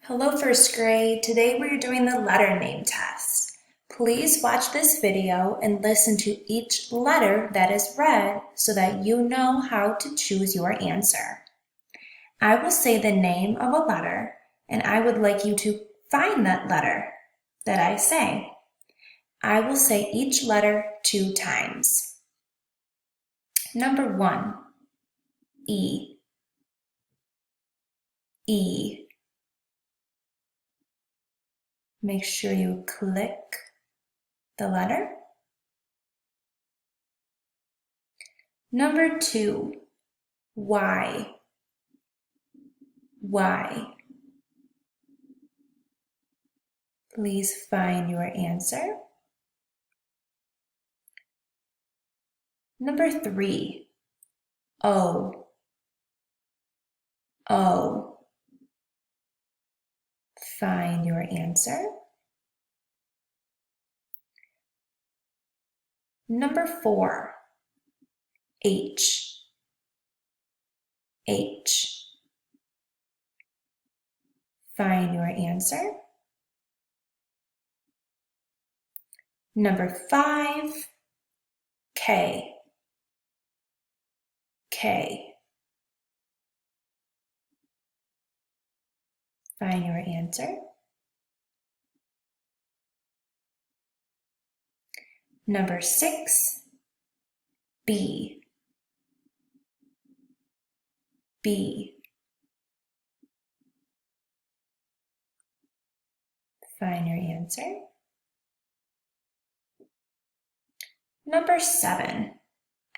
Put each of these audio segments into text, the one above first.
Hello first grade, today we're doing the letter name test. Please watch this video and listen to each letter that is read so that you know how to choose your answer. I will say the name of a letter and I would like you to find that letter that I say. I will say each letter 2 times. Number 1, E. E. Make sure you click the letter. Number 2, Y. Y. Please find your answer. Number 3, O. O. Find your answer. Number 4, H. H. Find your answer. Number 5, K. K. Find your answer. Number 6, B. B. Find your answer. Number 7,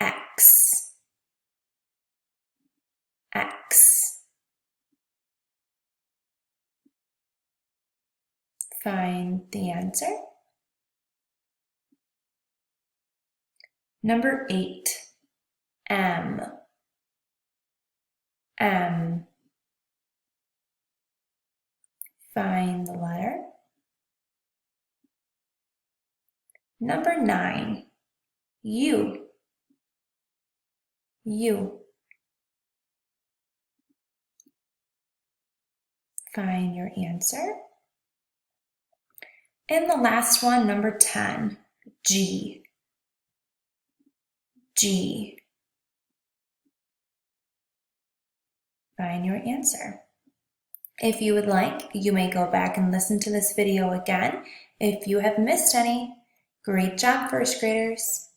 X. X. Find the answer. Number 8, M. M. Find the letter. Number 9, U. U. Find your answer. And the last one, number 10, G. G. Find your answer. If you would like, you may go back and listen to this video again if you have missed any. Great job, first graders.